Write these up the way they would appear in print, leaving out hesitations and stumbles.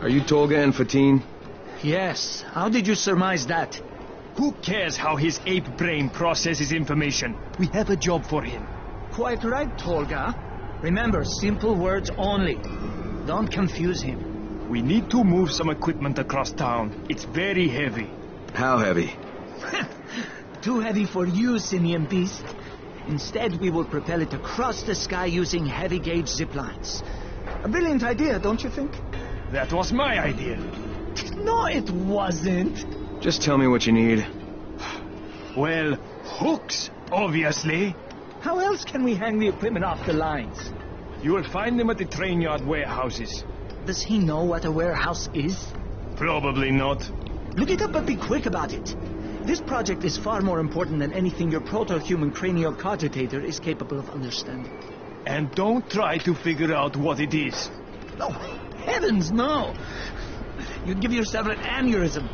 Are you Tolga and Fatine? Yes. How did you surmise that? Who cares how his ape brain processes information? We have a job for him. Quite right, Tolga. Remember, simple words only. Don't confuse him. We need to move some equipment across town. It's very heavy. How heavy? Too heavy for you, Simian Beast. Instead, we will propel it across the sky using heavy-gauge zip lines. A brilliant idea, don't you think? That was my idea. No, it wasn't. Just tell me what you need. Well, hooks, obviously. How else can we hang the equipment off the lines? You will find them at the train yard warehouses. Does he know what a warehouse is? Probably not. Look it up, but be quick about it. This project is far more important than anything your proto-human craniocogitator is capable of understanding. And don't try to figure out what it is. No, heavens, no! You'd give yourself an aneurysm.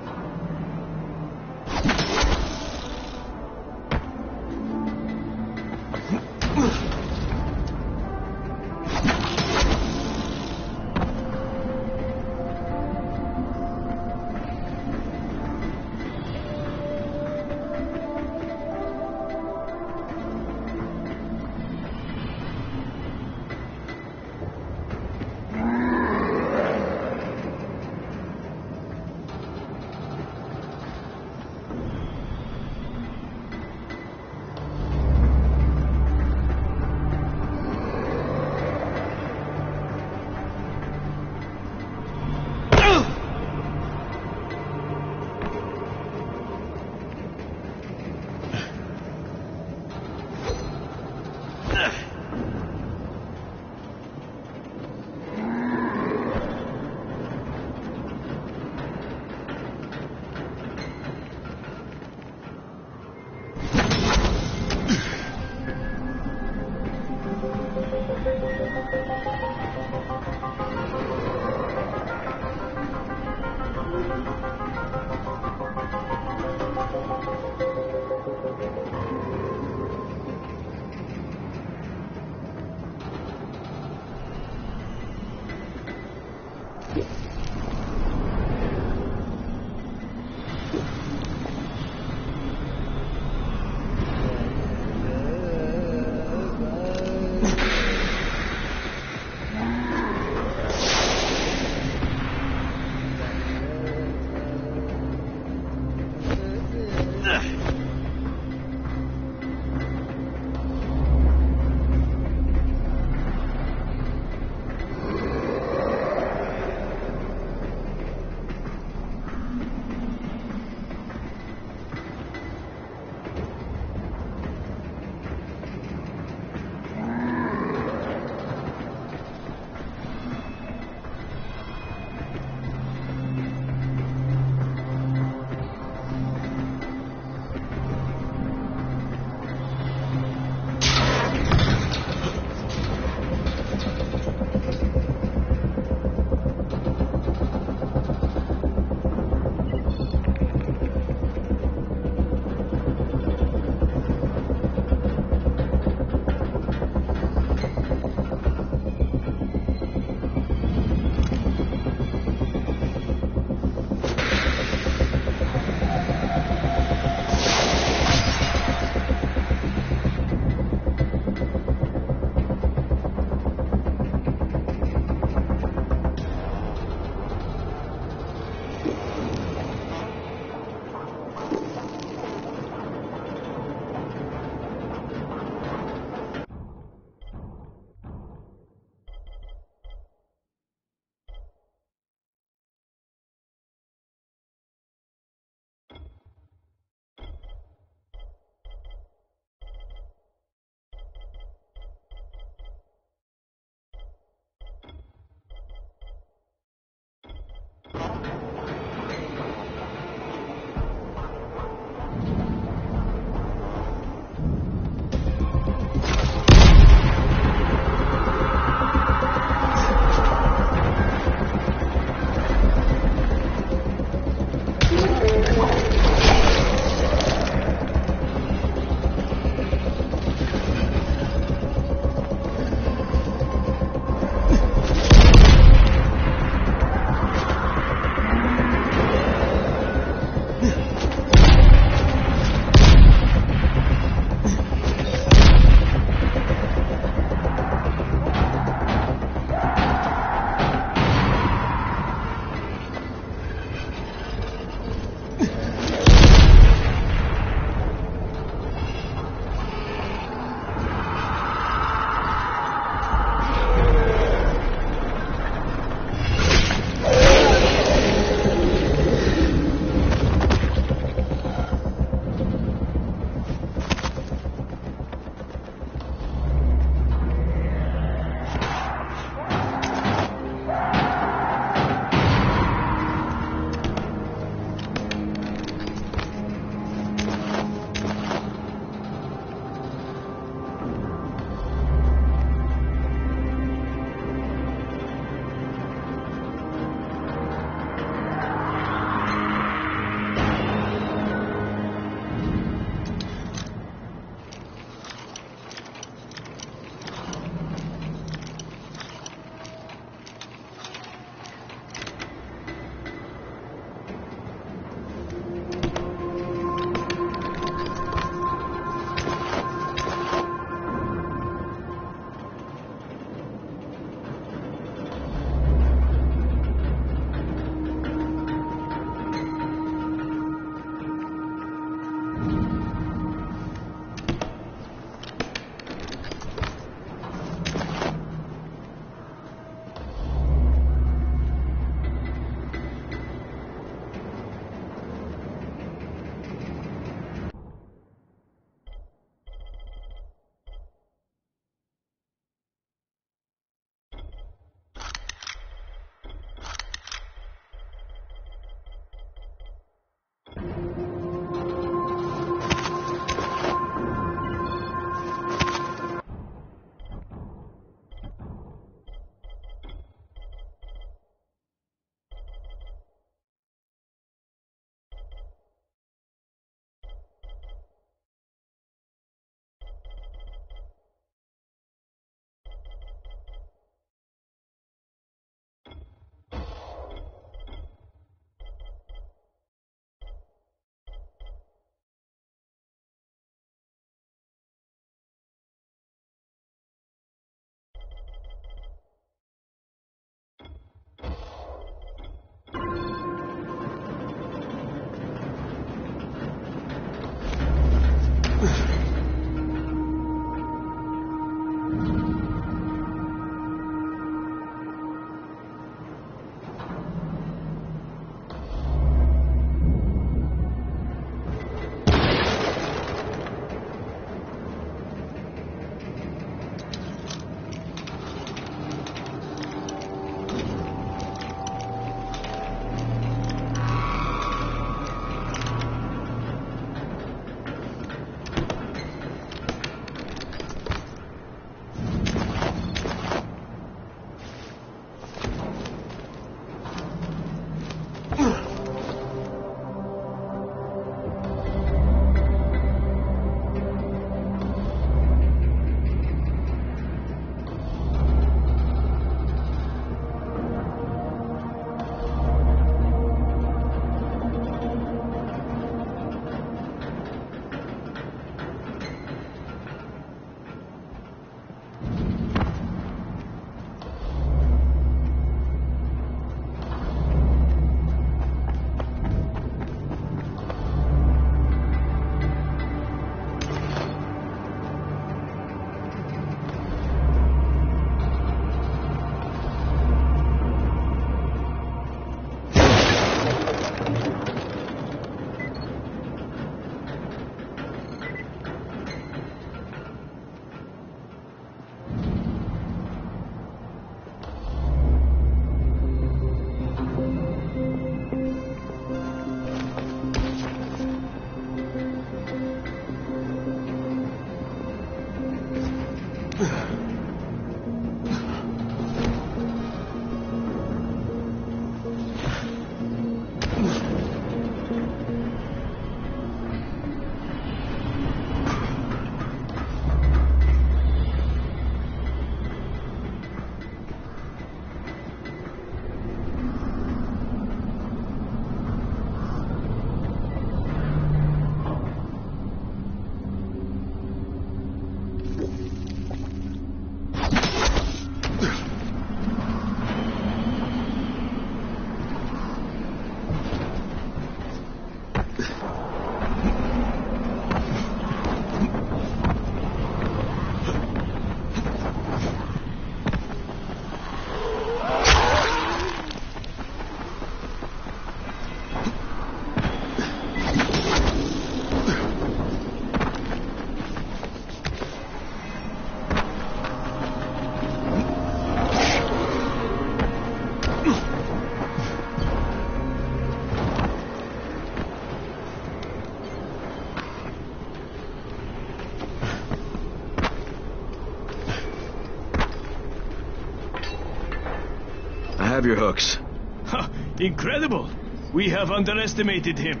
have your hooks. Ha! Incredible! We have underestimated him.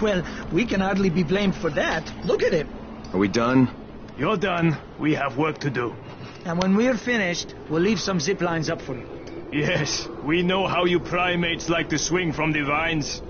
Well, we can hardly be blamed for that. Look at him. Are we done? You're done. We have work to do. And when we're finished, we'll leave some zip lines up for you. Yes, we know how you primates like to swing from the vines.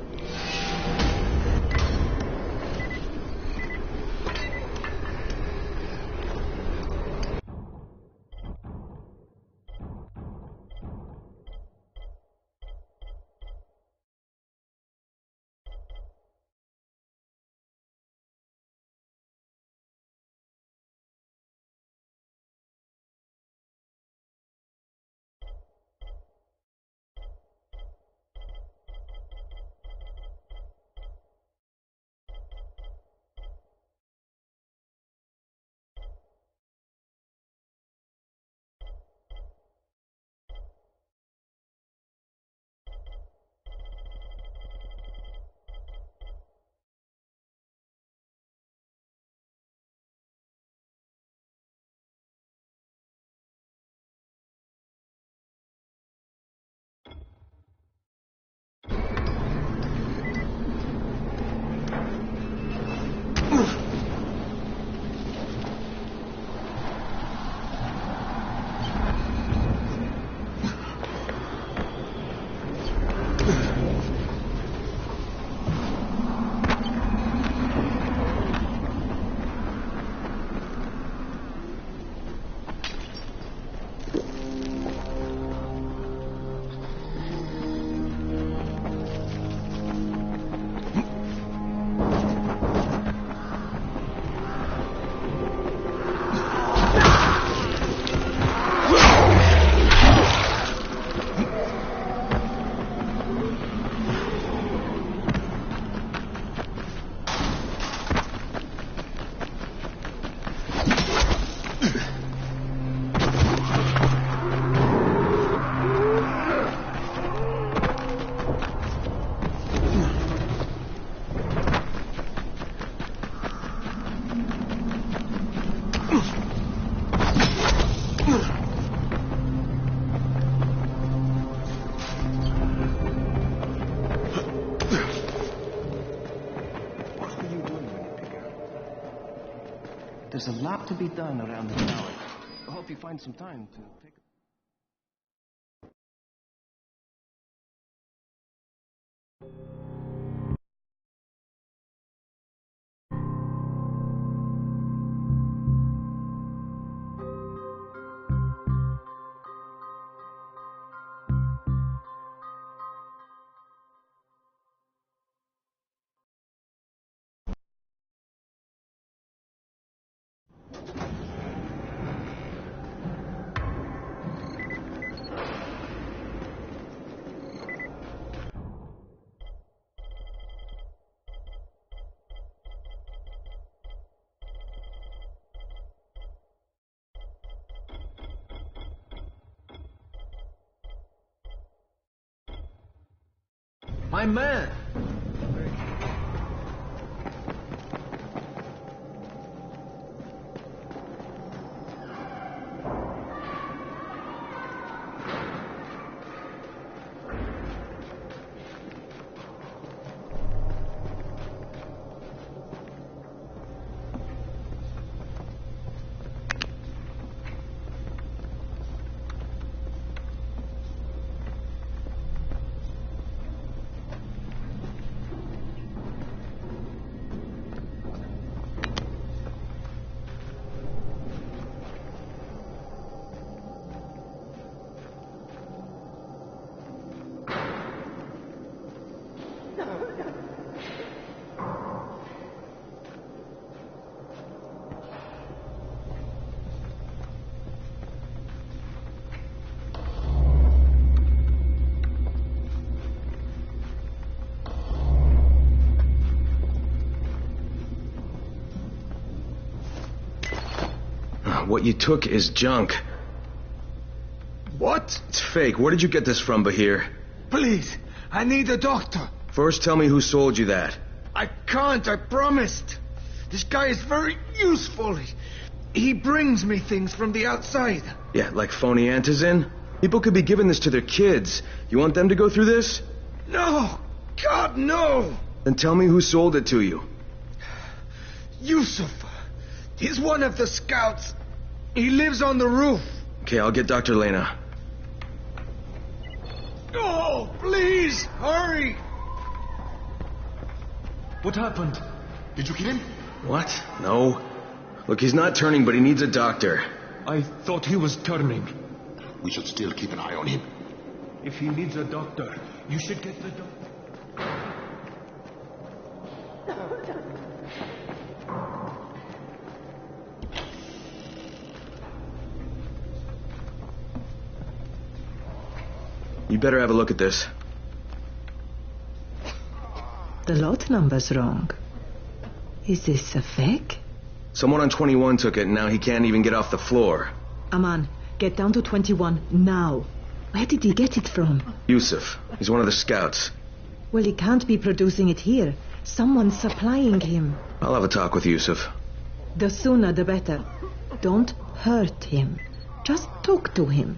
There's a lot to be done around the tower. I hope you find some time to take a... My man! What you took is junk. What? It's fake. Where did you get this from, Bahir? Please, I need a doctor. First, tell me who sold you that. I can't, I promised. This guy is very useful. He brings me things from the outside. Yeah, like phony antizin? People could be giving this to their kids. You want them to go through this? No! God, no! Then tell me who sold it to you. Yusuf. He's one of the scouts. He lives on the roof. Okay, I'll get Dr. Lena. Oh, please, hurry! What happened? Did you kill him? What? No. Look, he's not turning, but he needs a doctor. I thought he was turning. We should still keep an eye on him. If he needs a doctor, you should get the doctor. You better have a look at this. The lot number's wrong. Is this a fake? Someone on 21 took it, and now he can't even get off the floor. Aman, get down to 21 now. Where did he get it from? Yusuf. He's one of the scouts. Well, he can't be producing it here. Someone's supplying him. I'll have a talk with Yusuf. The sooner the better. Don't hurt him. Just talk to him.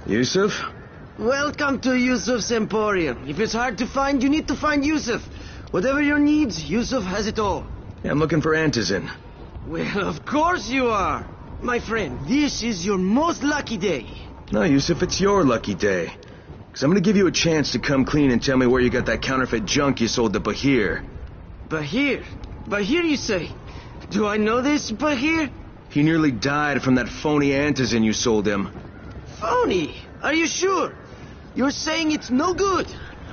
Yusuf? Welcome to Yusuf's Emporium. If it's hard to find, you need to find Yusuf. Whatever your needs, Yusuf has it all. Yeah, I'm looking for Antizin. Well, of course you are. My friend, this is your most lucky day. No, Yusuf, it's your lucky day. Because I'm going to give you a chance to come clean and tell me where you got that counterfeit junk you sold to Bahir. Bahir? Bahir, you say? Do I know this Bahir? He nearly died from that phony Antizin you sold him. Phony? Are you sure? You're saying it's no good.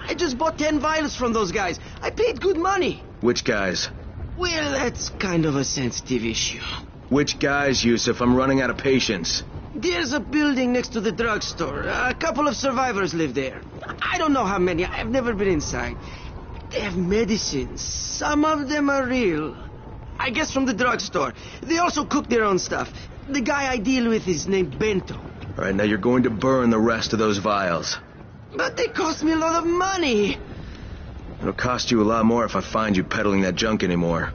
I just bought 10 vials from those guys. I paid good money. Which guys? Well, that's kind of a sensitive issue. Which guys, Yusuf? I'm running out of patience. There's a building next to the drugstore. A couple of survivors live there. I don't know how many. I've never been inside. They have medicines. Some of them are real. I guess from the drugstore. They also cook their own stuff. The guy I deal with is named Bento. All right, now you're going to burn the rest of those vials. But they cost me a lot of money. It'll cost you a lot more if I find you peddling that junk anymore.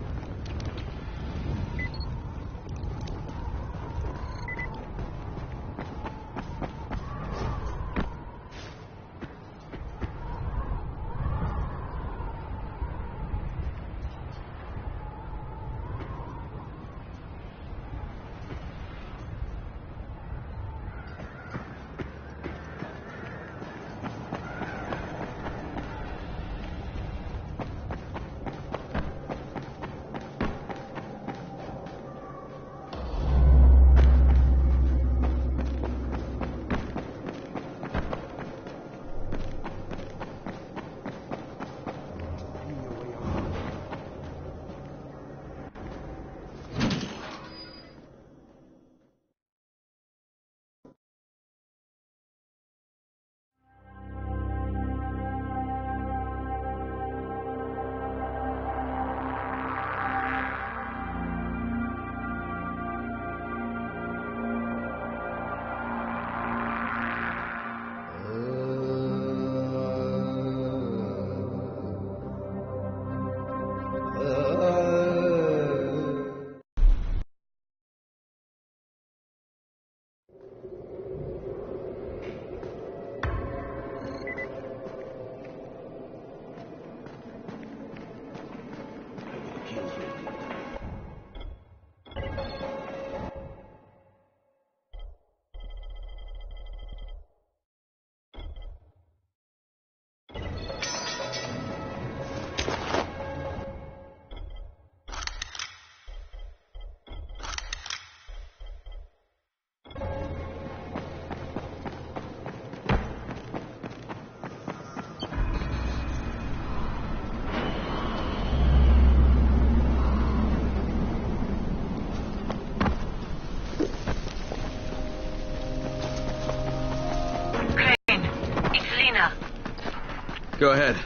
Go ahead.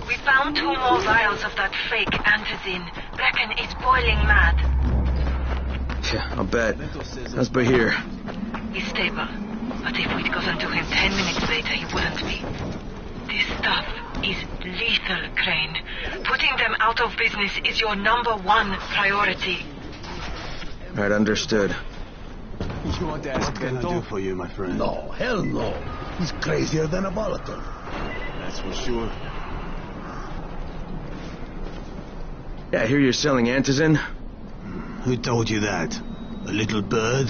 We found 2 more vials of that fake antizin. Brecken is boiling mad. Yeah, I'll bet. How's Bahir? He's stable. But if we'd gotten to him 10 minutes later, he wouldn't be. This stuff is lethal, Crane. Putting them out of business is your #1 priority. Right, understood. You want to ask What can I do for you, my friend? No, hell no. He's crazier than a Molotov. That's for sure. Yeah, I hear you're selling antizin. Who told you that? A little bird?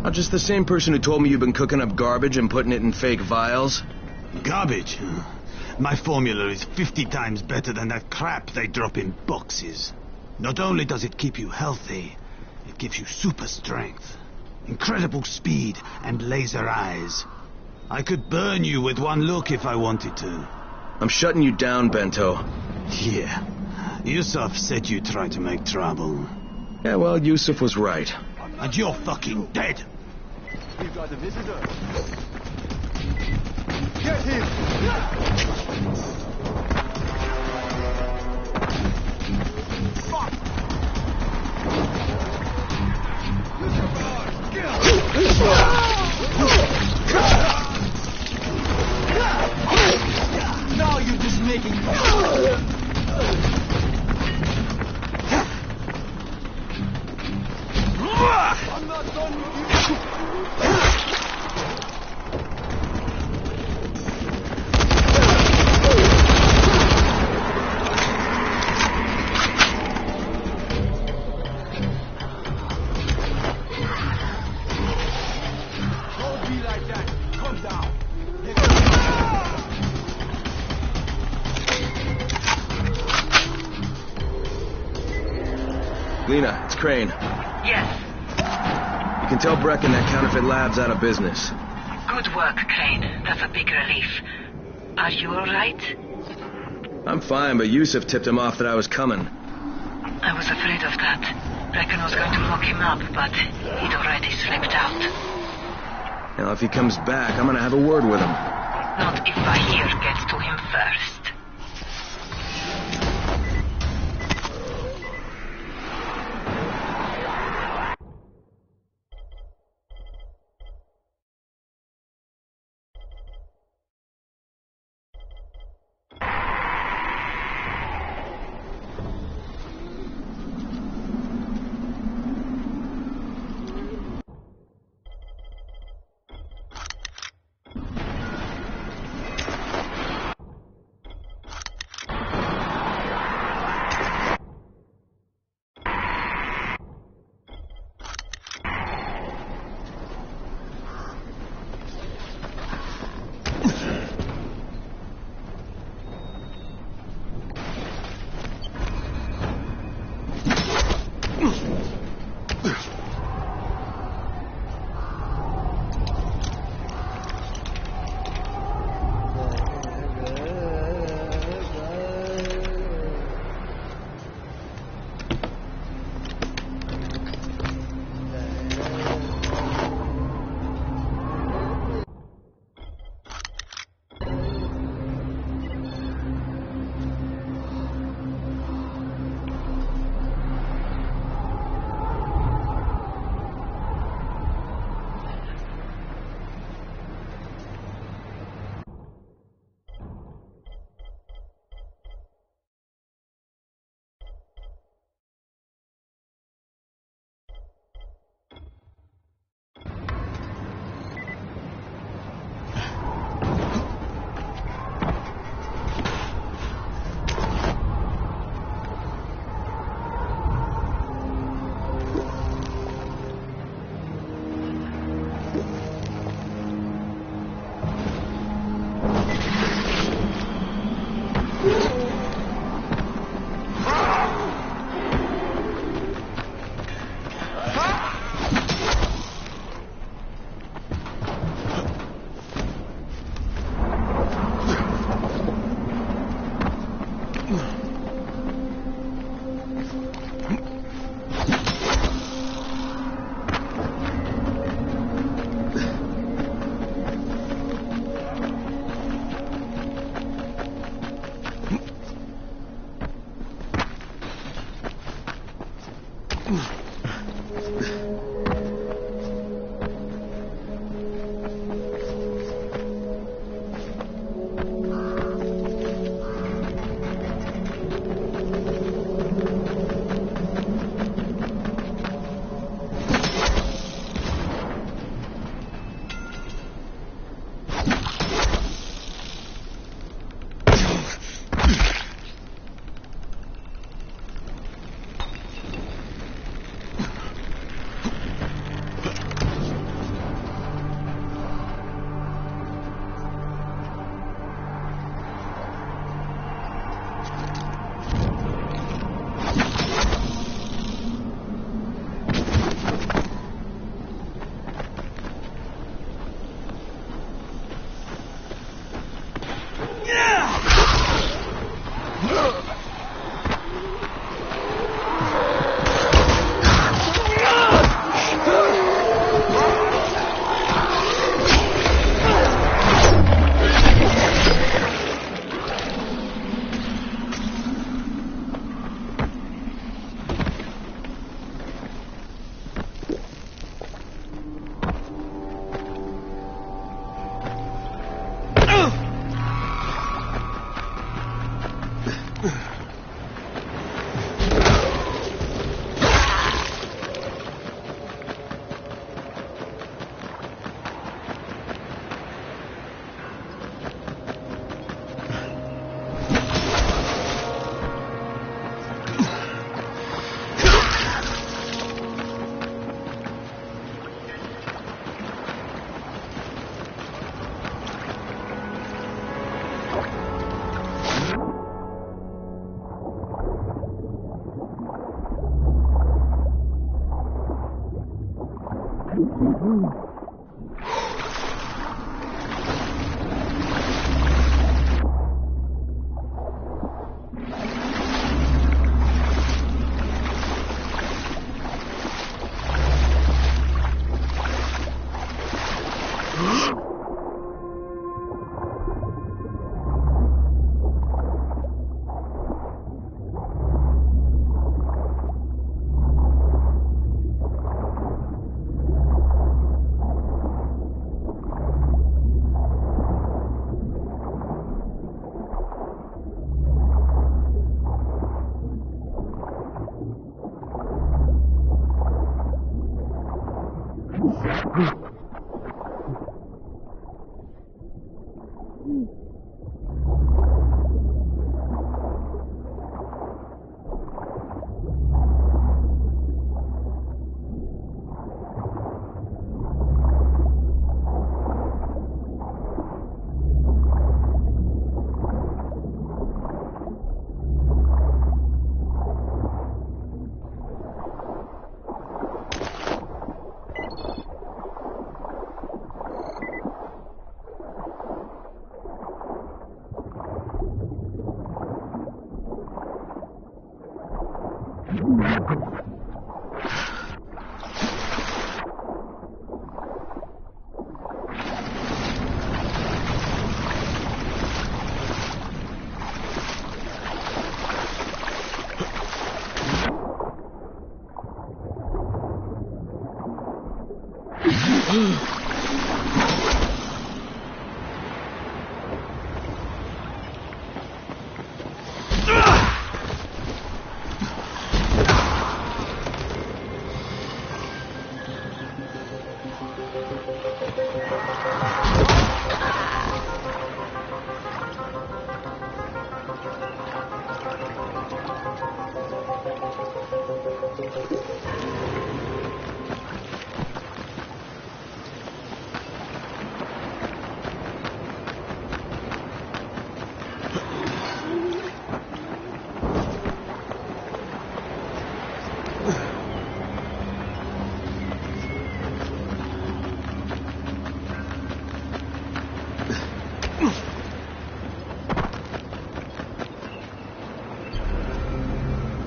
I'm just the same person who told me you've been cooking up garbage and putting it in fake vials. Garbage? My formula is 50 times better than that crap they drop in boxes. Not only does it keep you healthy, it gives you super strength, incredible speed, and laser eyes. I could burn you with one look if I wanted to. I'm shutting you down, Bento. Yeah. Yusuf said you tried to make trouble. Yeah, well, Yusuf was right. And you're fucking dead! We've got a visitor. Get him! Fuck! Now you're just making... I'm not done with you! Don't be like that. Come down. Lena, it's Crane. Yes. You can tell Brecken that counterfeit lab's out of business. Good work, Crane. That's a big relief. Are you all right? I'm fine, but Yusuf tipped him off that I was coming. I was afraid of that. Brecken was going to lock him up, but he'd already slipped out. Now, if he comes back, I'm gonna have a word with him. Not if Bahir gets to him first.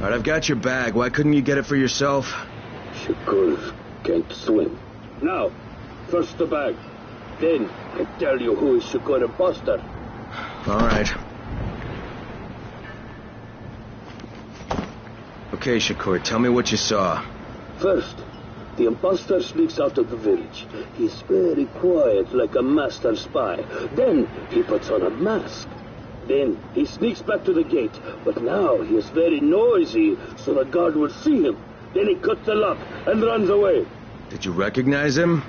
Alright, I've got your bag. Why couldn't you get it for yourself? Because can't swim. Now, first the bag. Then I tell you who is Shakur imposter. Alright. Okay, Shakur, tell me what you saw. First, the imposter sneaks out of the village. He's very quiet, like a master spy. Then he puts on a mask. Then he sneaks back to the gate, but now he is very noisy, so the guard will see him. Then he cuts the lock and runs away. Did you recognize him?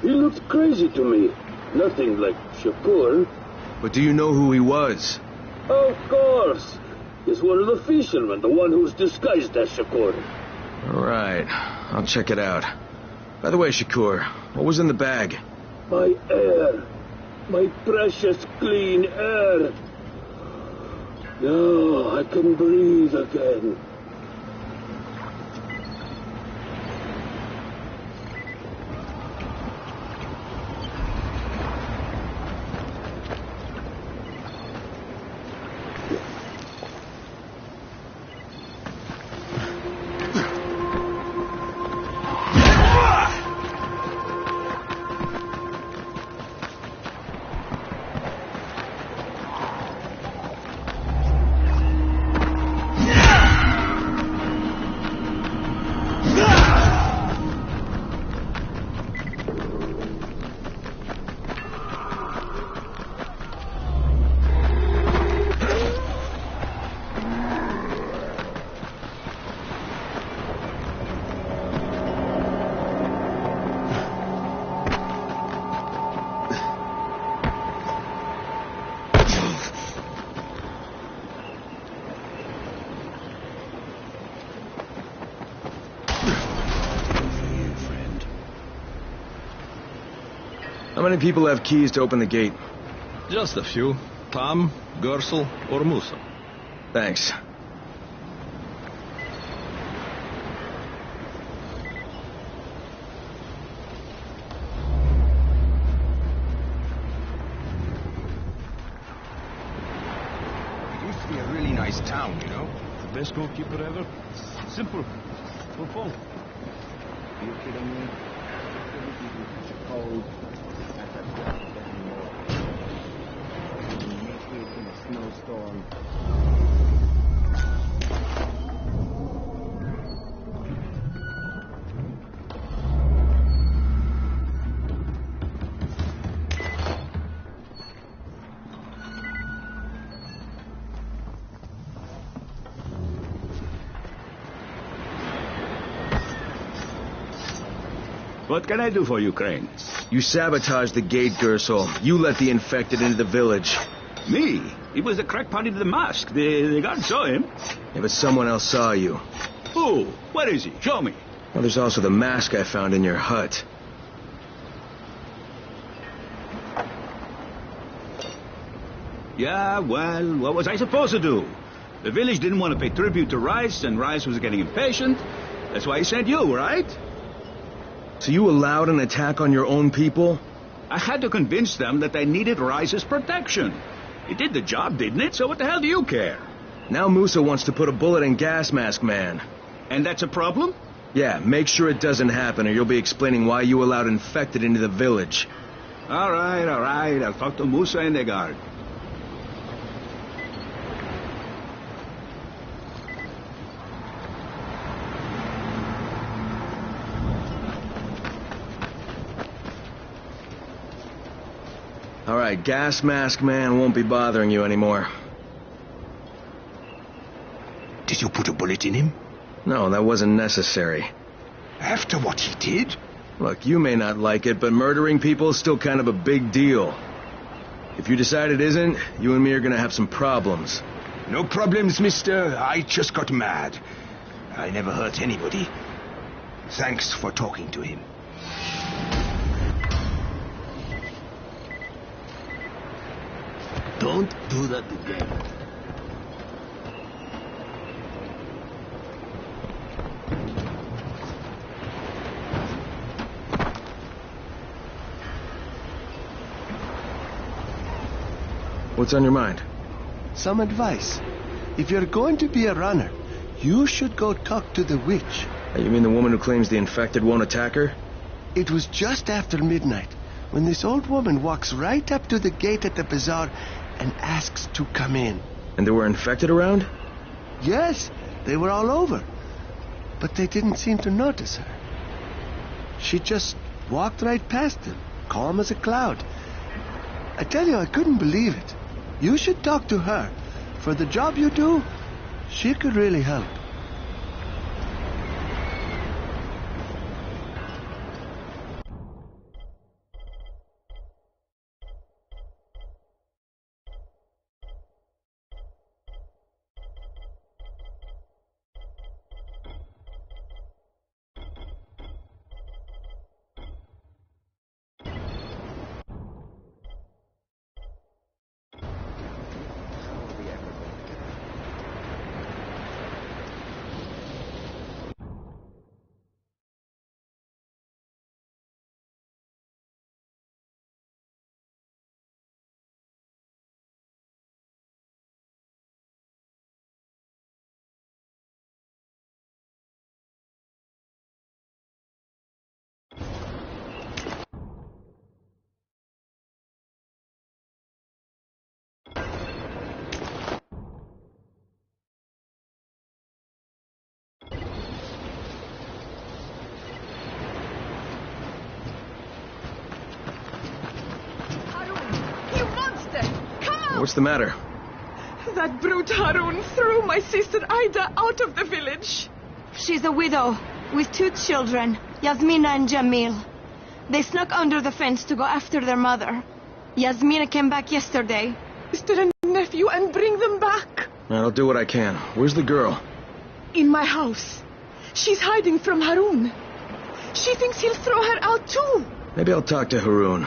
He looked crazy to me. Nothing like Shakur. But do you know who he was? Of course. He's one of the fishermen, the one who's disguised as Shakur. All right, I'll check it out. By the way, Shakur, what was in the bag? My air. My precious clean air. Now I can breathe again. How many people have keys to open the gate? Just a few. Tom, Gersel, or Musa. Thanks. It used to be a really nice town, you know? The best goalkeeper ever. Simple. No fault. Are you kidding me? Couldn't even catch a cold at that goddamn war. Naked in a snowstorm. What can I do for you, Crane? You sabotaged the gate, Gersel. You let the infected into the village. Me? He was the crackpot in the mask. The guard saw him. Yeah, but someone else saw you. Who? Where is he? Show me. Well, there's also the mask I found in your hut. Yeah, well, what was I supposed to do? The village didn't want to pay tribute to Rice, and Rice was getting impatient. That's why he sent you, right? So you allowed an attack on your own people? I had to convince them that they needed Rice's protection. It did the job, didn't it? So what the hell do you care? Now Musa wants to put a bullet in Gas Mask Man. And that's a problem? Yeah, make sure it doesn't happen, or you'll be explaining why you allowed infected into the village. All right. I'll talk to Musa and the guard. All right, Gas Mask Man won't be bothering you anymore. Did you put a bullet in him? No, that wasn't necessary. After what he did? Look, you may not like it, but murdering people is still kind of a big deal. If you decide it isn't, you and me are gonna have some problems. No problems, mister. I just got mad. I never hurt anybody. Thanks for talking to him. Don't do that again. What's on your mind? Some advice. If you're going to be a runner, you should go talk to the witch. You mean the woman who claims the infected won't attack her? It was just after midnight when this old woman walks right up to the gate at the bazaar and asks to come in. And there were infected around? Yes, they were all over. but they didn't seem to notice her. She just walked right past them, calm as a cloud. I tell you, I couldn't believe it. You should talk to her. For the job you do, she could really help. What's the matter? That brute Harun threw my sister Ida out of the village. She's a widow with 2 children, Yasmina and Jamil. They snuck under the fence to go after their mother. Yasmina came back yesterday. Sister and nephew, and bring them back. I'll do what I can. Where's the girl? In my house. She's hiding from Harun. She thinks he'll throw her out too. Maybe I'll talk to Harun.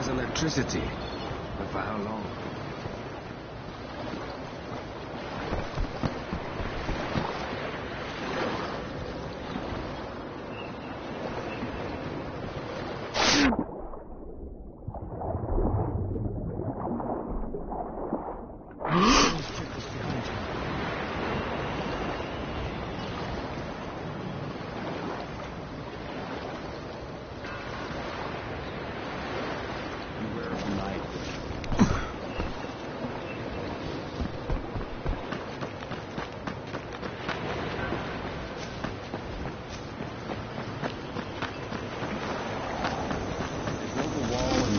Electricity. But for how long?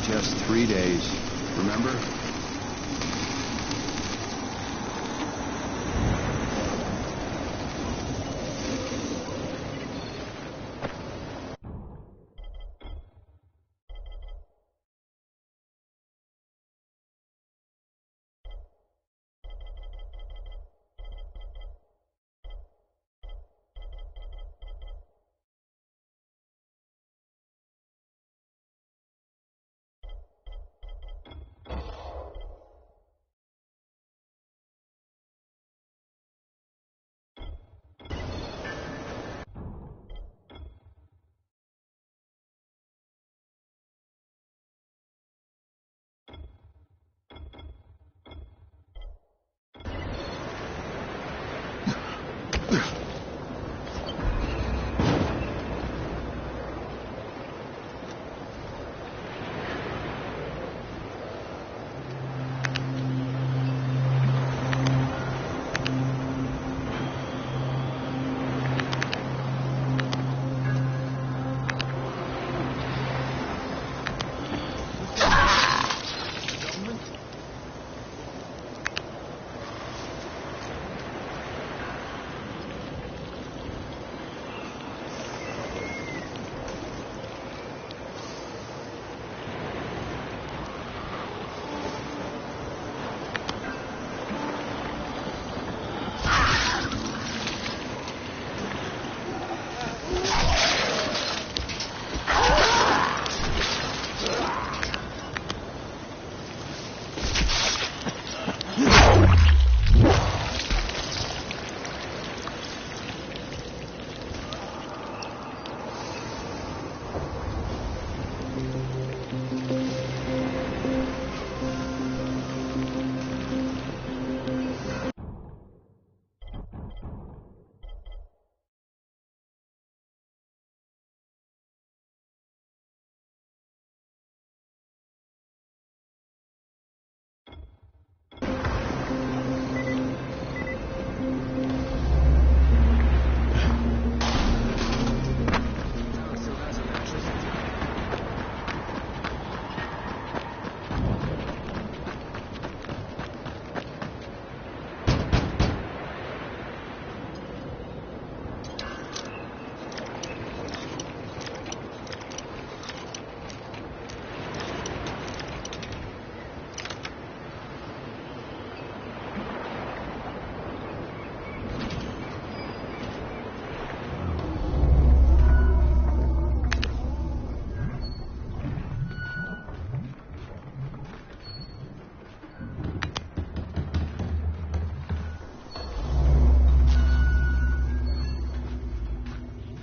Just 3 days, remember?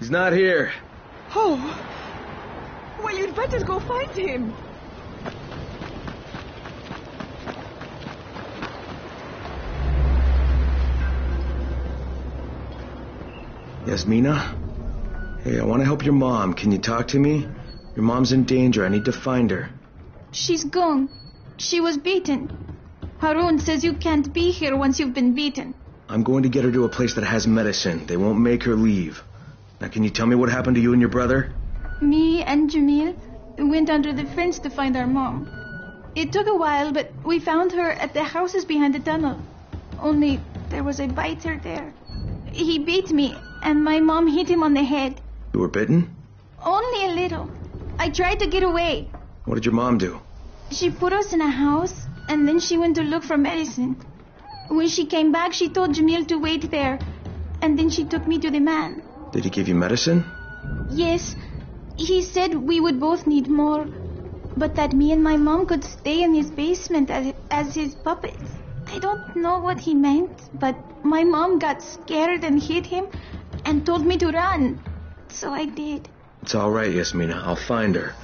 He's not here. Oh. Well, you'd better go find him. Yasmina? Hey, I want to help your mom. Can you talk to me? Your mom's in danger. I need to find her. She's gone. She was beaten. Harun says you can't be here once you've been beaten. I'm going to get her to a place that has medicine. They won't make her leave. Now, can you tell me what happened to you and your brother? Me and Jamil went under the fence to find our mom. It took a while, but we found her at the houses behind the tunnel. Only there was a biter there. He beat me, and my mom hit him on the head. You were bitten? Only a little. I tried to get away. What did your mom do? She put us in a house, and then she went to look for medicine. When she came back, she told Jamil to wait there, and then she took me to the man. Did he give you medicine? Yes. He said we would both need more, but that me and my mom could stay in his basement as his puppets. I don't know what he meant, but my mom got scared and hit him and told me to run. So I did. It's all right, Yasmina. I'll find her.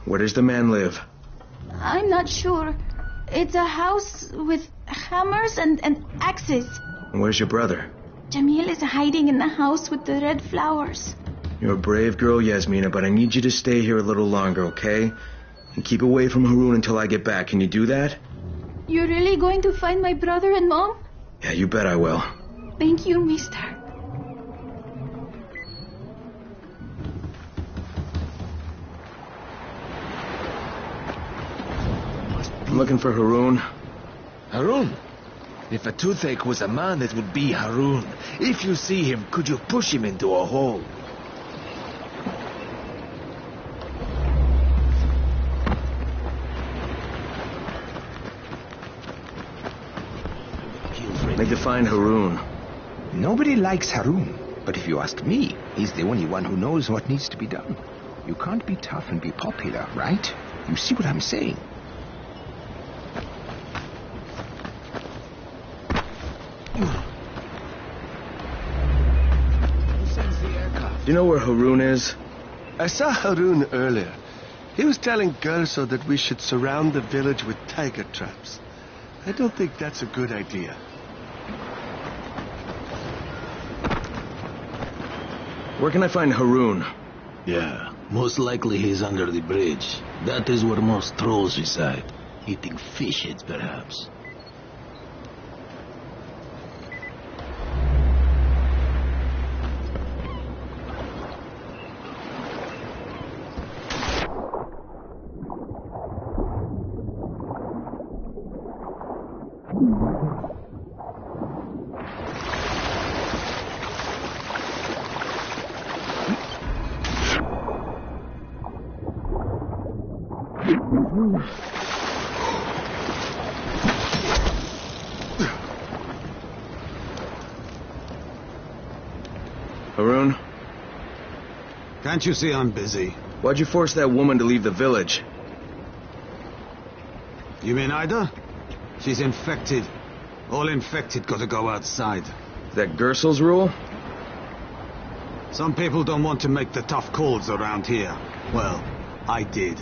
Where does the man live? I'm not sure. It's a house with hammers and axes. And where's your brother? Jamil is hiding in the house with the red flowers. You're a brave girl, Yasmina, but I need you to stay here a little longer, okay? And keep away from Harun until I get back. Can you do that? You're really going to find my brother and mom? Yeah, you bet I will. Thank you, mister. I'm looking for Harun. Harun? If a toothache was a man, it would be Harun. If you see him, could you push him into a hole? Need to find Harun. Nobody likes Harun, but if you ask me, he's the only one who knows what needs to be done. You can't be tough and be popular, right? You see what I'm saying? Do you know where Harun is? I saw Harun earlier. He was telling Gerso that we should surround the village with tiger traps. I don't think that's a good idea. Where can I find Harun? Yeah, most likely he's under the bridge. That is where most trolls reside. Eating fish heads, perhaps. Harun? Can't you see I'm busy? Why'd you force that woman to leave the village? You mean Ida? She's infected. All infected gotta go outside. Is that Gersel's rule? Some people don't want to make the tough calls around here. Well, I did.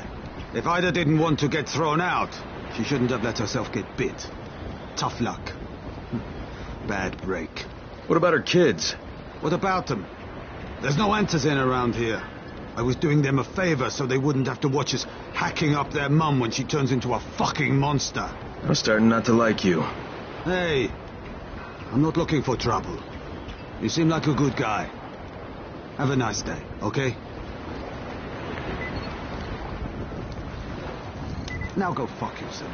If Ida didn't want to get thrown out, she shouldn't have let herself get bit. Tough luck. Bad break. What about her kids? What about them? There's no antizin around here. I was doing them a favor so they wouldn't have to watch us hacking up their mum when she turns into a fucking monster. I'm starting not to like you. Hey, I'm not looking for trouble. You seem like a good guy. Have a nice day, okay? Now go fuck yourself.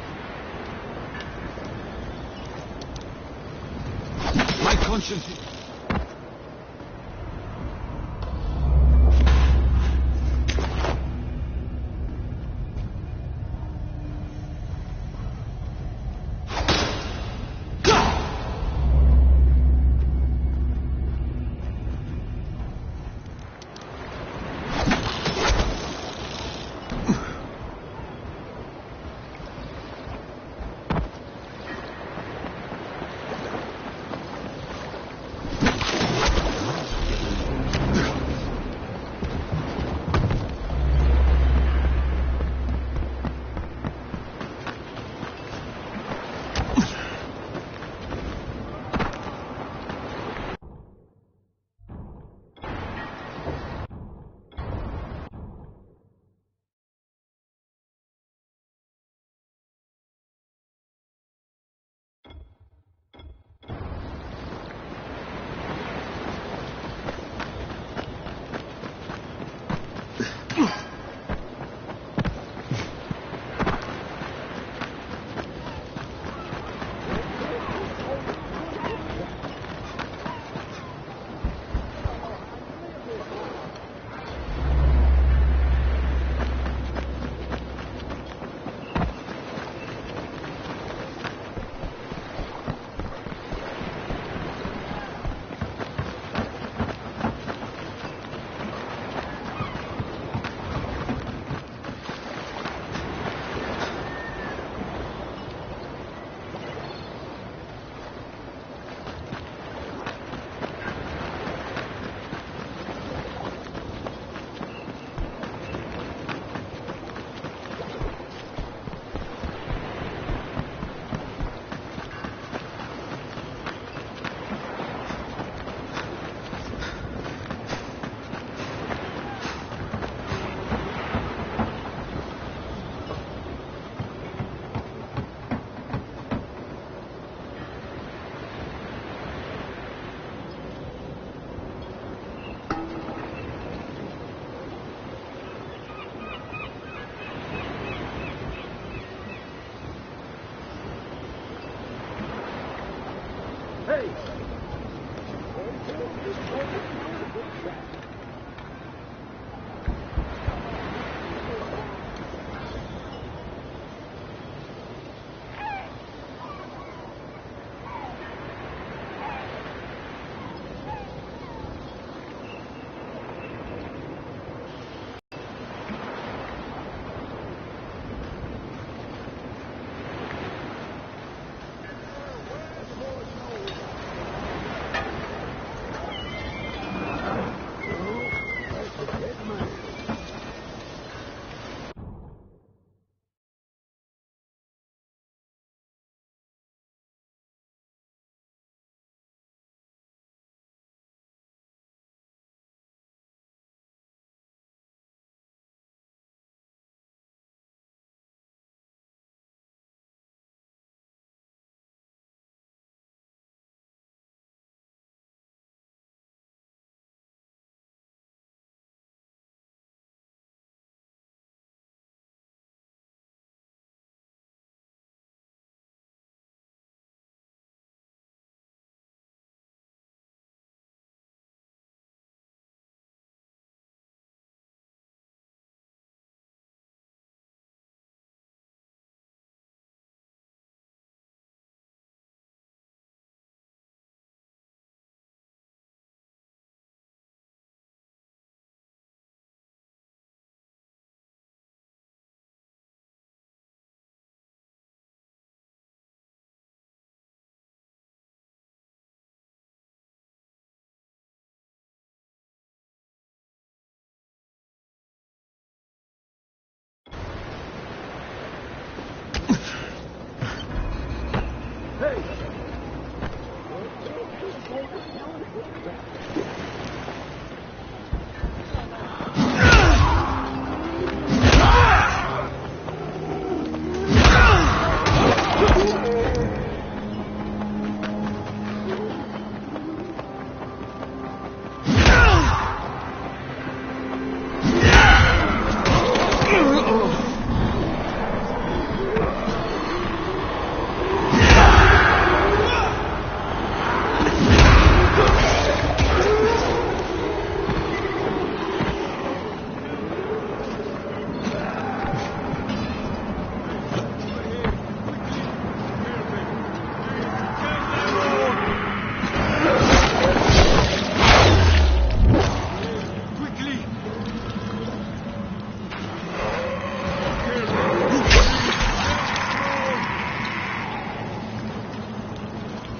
My conscience is...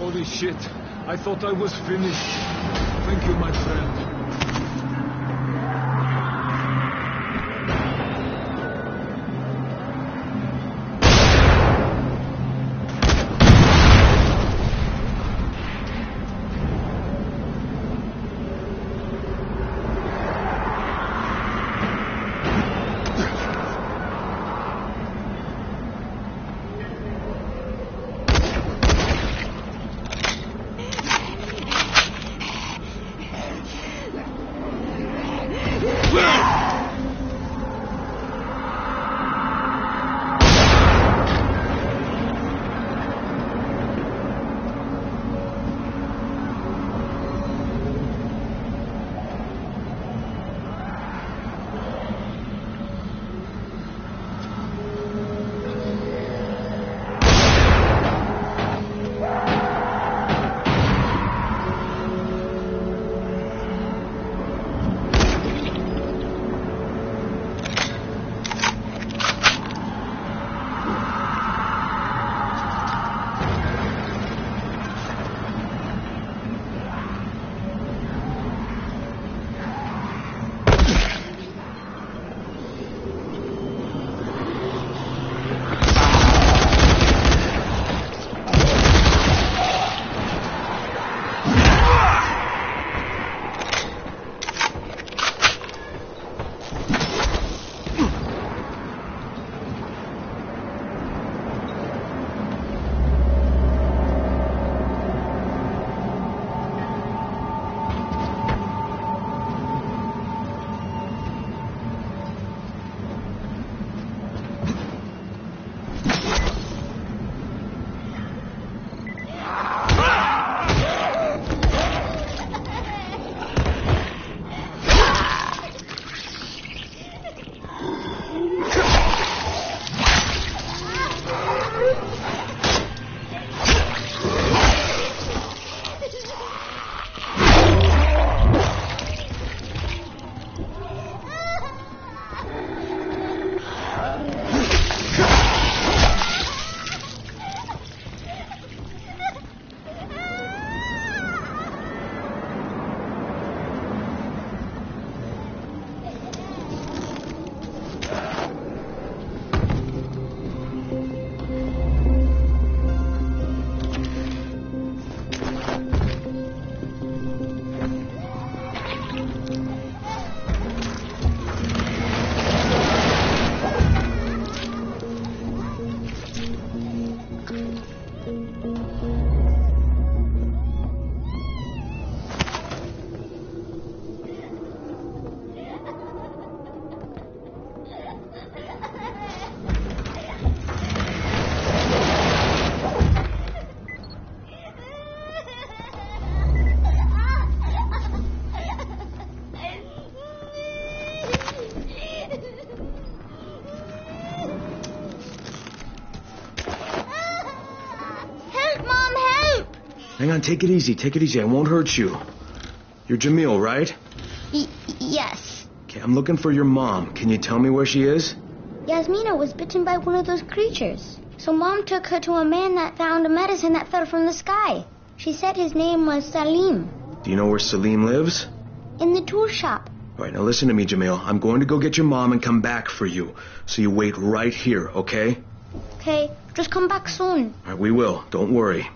Holy shit. I thought I was finished. Thank you, my friend. Hang on, take it easy, I won't hurt you. You're Jamil, right? Yes. Okay, I'm looking for your mom. Can you tell me where she is? Yasmina was bitten by one of those creatures. So Mom took her to a man that found a medicine that fell from the sky. She said his name was Salim. Do you know where Salim lives? In the tool shop. All right, now listen to me, Jamil. I'm going to go get your mom and come back for you. So you wait right here, okay? Okay, just come back soon. All right, we will. Don't worry.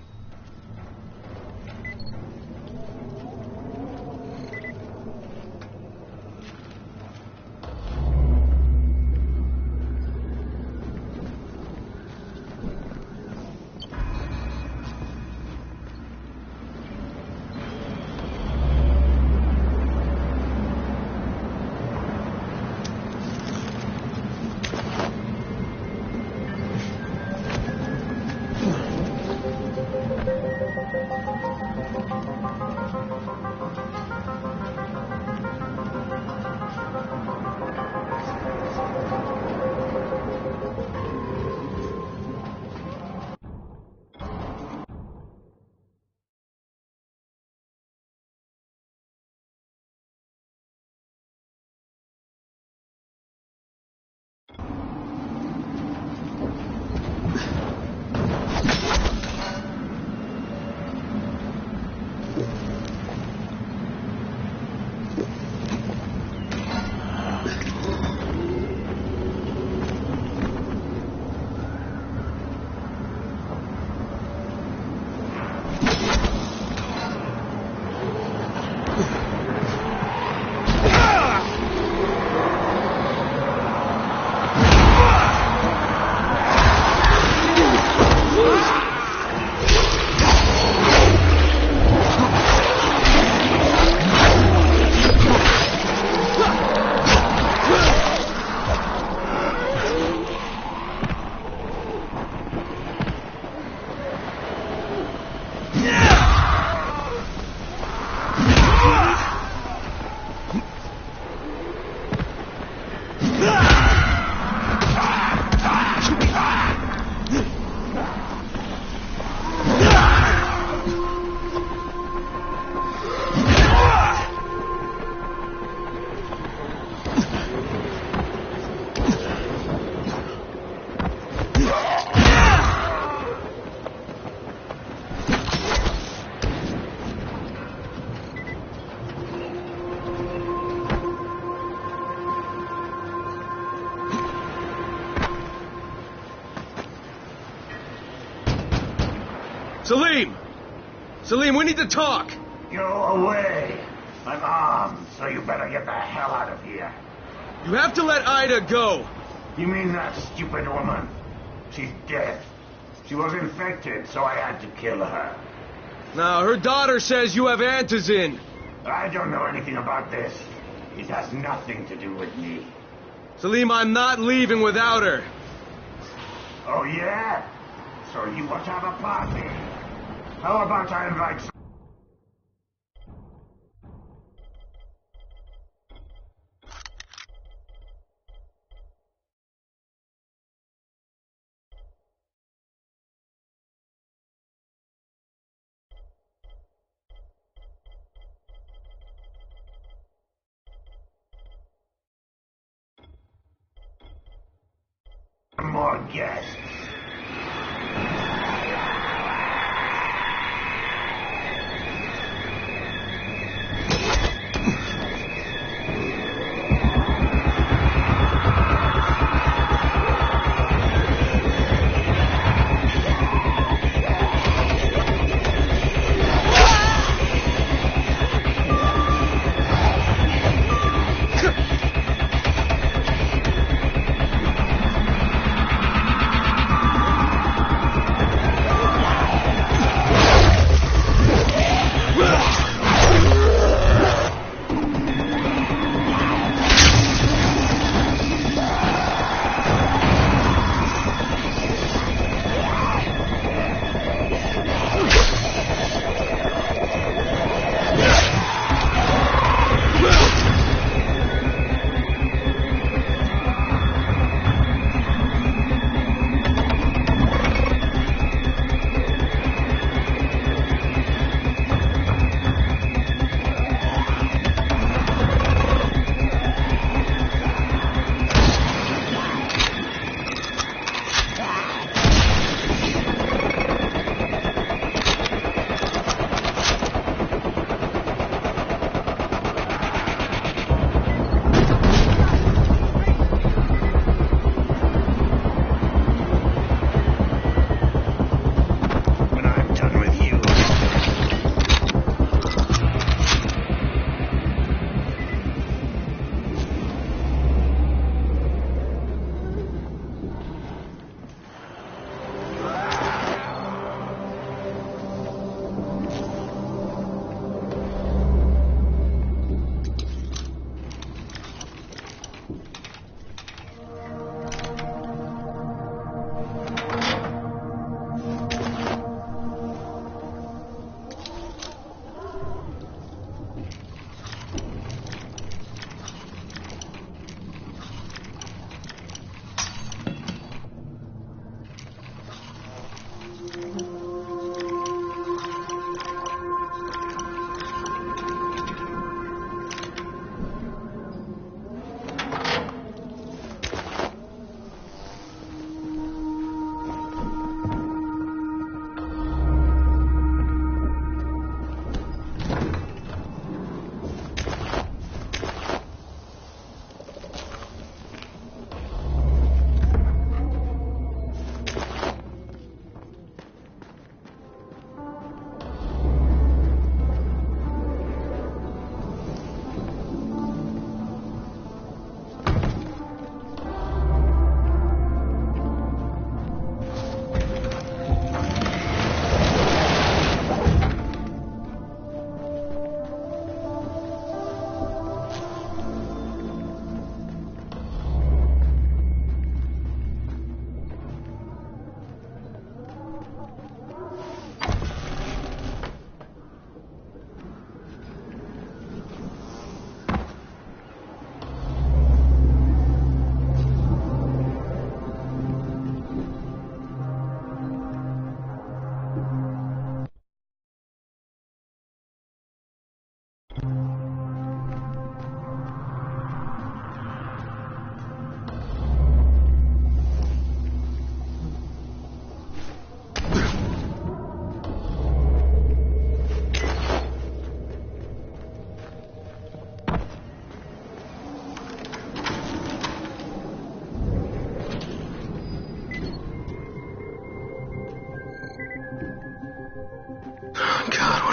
Salim! Salim, we need to talk! You're away. I'm armed, so you better get the hell out of here. You have to let Ida go! You mean that stupid woman? She's dead. She was infected, so I had to kill her. Now, her daughter says you have antizin. I don't know anything about this. It has nothing to do with me. Salim, I'm not leaving without her. Oh, yeah? So you want to have a party? How about I invite some... more guests.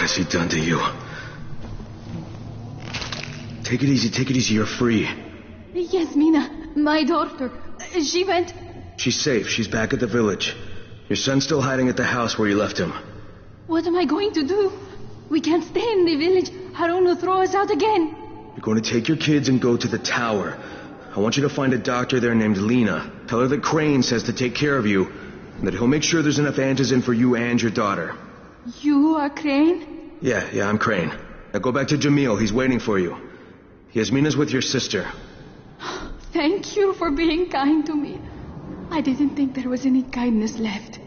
has he done to you? Take it easy, you're free. Yasmina, my daughter, she went... She's safe, she's back at the village. Your son's still hiding at the house where you left him. What am I going to do? We can't stay in the village. Harun will throw us out again. You're going to take your kids and go to the tower. I want you to find a doctor there named Lena. Tell her that Crane says to take care of you, and that he'll make sure there's enough antizin for you and your daughter. You are Crane? Yeah, I'm Crane. Now go back to Jamil, he's waiting for you. Yasmina's with your sister. Thank you for being kind to me. I didn't think there was any kindness left.